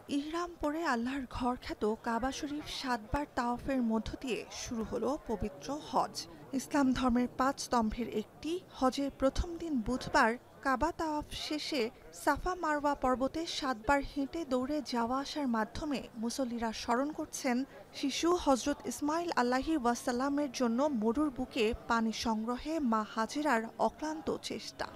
ইহরাম পরে আল্লাহর ঘর খ্যাত কাবা শরীফ ৭ বার তাওয়াফের মধ্য দিয়ে শুরু হলো পবিত্র হজ। ইসলাম ধর্মের ৫ স্তম্ভের একটি হজের প্রথম দিন বুধবার কাবা তাওয়াফ শেষে সাফা মারওয়া পর্বতে ৭ বার হেঁটে দৌড়ে যাওয়া আসার মাধ্যমে মুসল্লিরা স্মরণ করছেন শিশু হজরত ইসমাইল আলাইহি ওয়াসাল্লামের জন্য মরুর বুকে পানি সংগ্রহে মা হাজেরার অক্লান্ত চেষ্টা।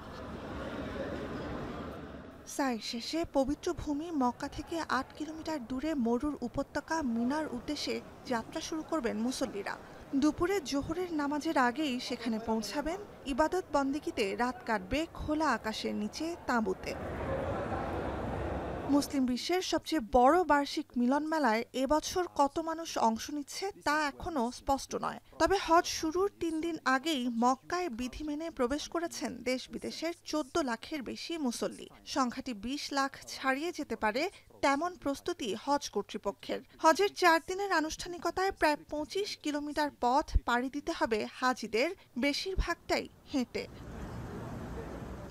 সাই শেষে পবিত্র ভূমি মক্কা থেকে ৮ কিলোমিটার দূরে মরুর উপত্যকা মিনার উদ্দেশ্যে যাত্রা শুরু করবেন মুসল্লিরা। দুপুরে জোহরের নামাজের আগেই সেখানে পৌঁছাবেন। ইবাদত বন্দেগীতে রাত কাটবে খোলা আকাশের নিচে তাঁবুতে। মুসলিম বিশ্বের সবচেয়ে বড় বার্ষিক মিলন মেলায় এবছর কত মানুষ অংশ নিচ্ছে তা এখনও স্পষ্ট নয়। তবে হজ শুরুর ৩ দিন আগেই মক্কায় বিধি মেনে প্রবেশ করেছেন দেশ বিদেশের ১৪ লাখের বেশি মুসল্লি। সংখ্যাটি ২০ লাখ ছাড়িয়ে যেতে পারে তেমন প্রস্তুতি হজ কর্তৃপক্ষের। হজের ৪ দিনের আনুষ্ঠানিকতায় প্রায় ২৫ কিলোমিটার পথ পাড়ি দিতে হবে হাজিদের, বেশিরভাগটাই হেঁটে।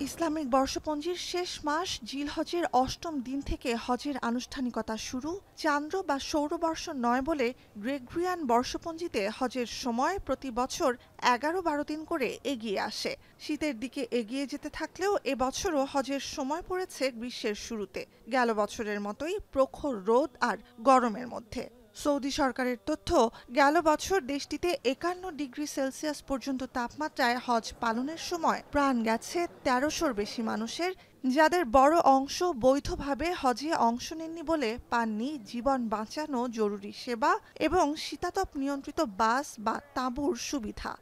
ইসলামিক বর্ষপঞ্জির শেষ মাস জিলহজের ৮ম দিন থেকে হজের আনুষ্ঠানিকতা শুরু। চান্দ্র বা সৌরবর্ষ নয় বলে গ্রেগরিয়ান বর্ষপঞ্জিতে হজের সময় প্রতি বছর ১১-১২ দিন করে এগিয়ে আসে। শীতের দিকে এগিয়ে যেতে থাকলেও এবছরও হজের সময় পড়েছে গ্রীষ্মের শুরুতে, গেল বছরের মতোই প্রখর রোদ আর গরমের মধ্যে। সৌদি সরকারের তথ্য, গেল বছর দেশটিতে ৫১ ডিগ্রি সেলসিয়াস পর্যন্ত তাপমাত্রায় হজ পালনের সময় প্রাণ গেছে ১৩০০-র বেশি মানুষের, যাদের বড় অংশ বৈধভাবে হজে অংশ নেননি বলে পাননি জীবন বাঁচানো জরুরি সেবা এবং শীতাতপ নিয়ন্ত্রিত বাস বা তাঁবুর সুবিধা।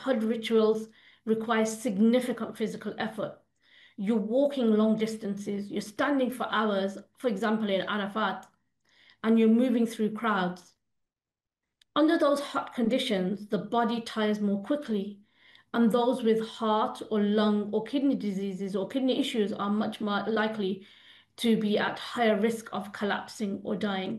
Hajj rituals require significant physical effort. You're walking long distances, you're standing for hours, for example in Arafat, and you're moving through crowds. Under those hot conditions, the body tires more quickly, and those with heart or lung or kidney diseases or kidney issues are much more likely to be at higher risk of collapsing or dying.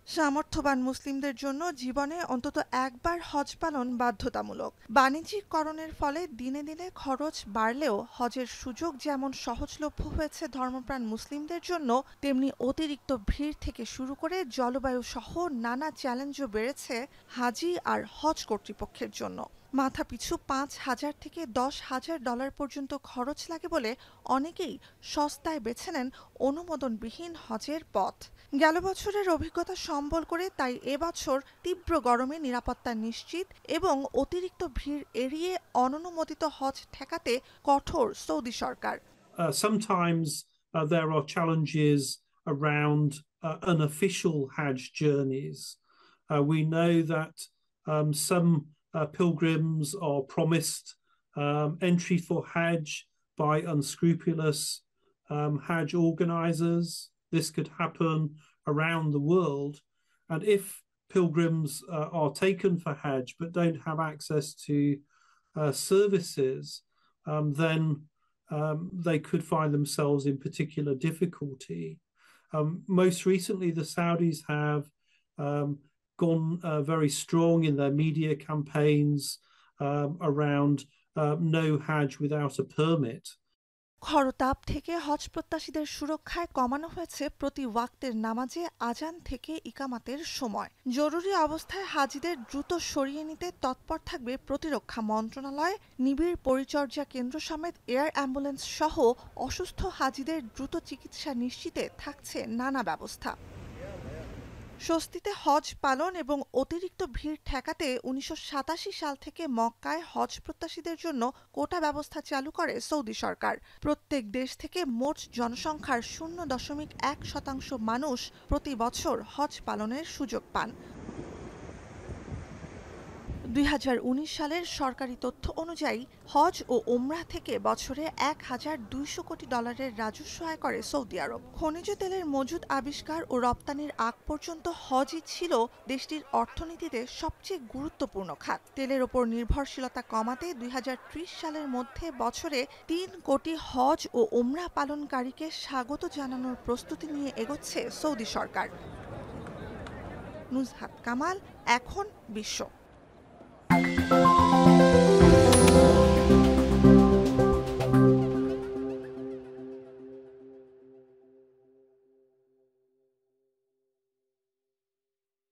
সামর্থ্যবান মুসলিমদের জন্য জীবনে অন্তত একবার হজ পালন বাধ্যতামূলক। বাণিজ্যিকরণের ফলে দিনে দিনে খরচ বাড়লেও হজের সুযোগ যেমন সহজলভ্য হয়েছে ধর্মপ্রাণ মুসলিমদের জন্য, তেমনি অতিরিক্ত ভিড় থেকে শুরু করে জলবায়ু সহ নানা চ্যালেঞ্জও বেড়েছে হাজি আর হজ কর্তৃপক্ষের জন্য। মাথাপিছু ৫,০০০ থেকে $১০,০০০ পর্যন্ত খরচ লাগে বলে অনেকেই সস্তায় বেছে নেন অনুমোদনবিহীন হজের পথ। গেল বছরের অভিজ্ঞতা সম্বল করে তাই এবছর তীব্র গরমে নিরাপত্তা নিশ্চিত এবং অতিরিক্ত ভিড় এড়িয়ে অননুমোদিত হজ ঠেকাতে কঠোর Saudi Sarkar. Sometimes there are challenges around unofficial Hajj journeys. We know that some pilgrims are promised entry for Hajj by unscrupulous Hajj organizers. This could happen around the world. And if pilgrims are taken for Hajj but don't have access to services, then they could find themselves in particular difficulty. Most recently, the Saudis have gone very strong in their media campaigns around no Hajj without a permit. খরতাপ থেকে হজ প্রত্যাশীদের সুরক্ষায় কমানো হয়েছে প্রতি ওয়াক্তের নামাজে আজান থেকে ইকামাতের সময়। জরুরি অবস্থায় হাজিদের দ্রুত সরিয়ে নিতে তৎপর থাকবে প্রতিরক্ষা মন্ত্রণালয়। নিবিড় পরিচর্যা কেন্দ্র সমেত এয়ার অ্যাম্বুলেন্স সহ অসুস্থ হাজিদের দ্রুত চিকিৎসা নিশ্চিতে থাকছে নানা ব্যবস্থা। স্বস্তিতে হজ পালন এবং অতিরিক্ত ভিড় ঠেকাতে ১৯৮৭ সাল থেকে মক্কায় হজ প্রত্যাশীদের জন্য কোটা ব্যবস্থা চালু করে সৌদি সরকার। প্রত্যেক দেশ থেকে মোট জনসংখ্যার ০.১% মানুষ প্রতি বছর হজ পালনের সুযোগ পান। ২০১৯ সালের সরকারি তথ্য অনুযায়ী হজ ও ওমরাহ থেকে বছরে $১,২০০ কোটি রাজস্ব আয় করে সৌদি আরব। খনিজ তেলের মজুদ আবিষ্কার ও রপ্তানির আগ পর্যন্ত হজই ছিল দেশটির অর্থনীতিতে সবচেয়ে গুরুত্বপূর্ণ খাত। তেলের ওপর নির্ভরশীলতা কমাতে ২০৩০ সালের মধ্যে বছরে ৩ কোটি হজ ও ওমরাহ পালনকারীকে স্বাগত জানানোর প্রস্তুতি নিয়ে এগোচ্ছে সৌদি সরকার। নুজহাত কামাল, এখন বিশ্ব।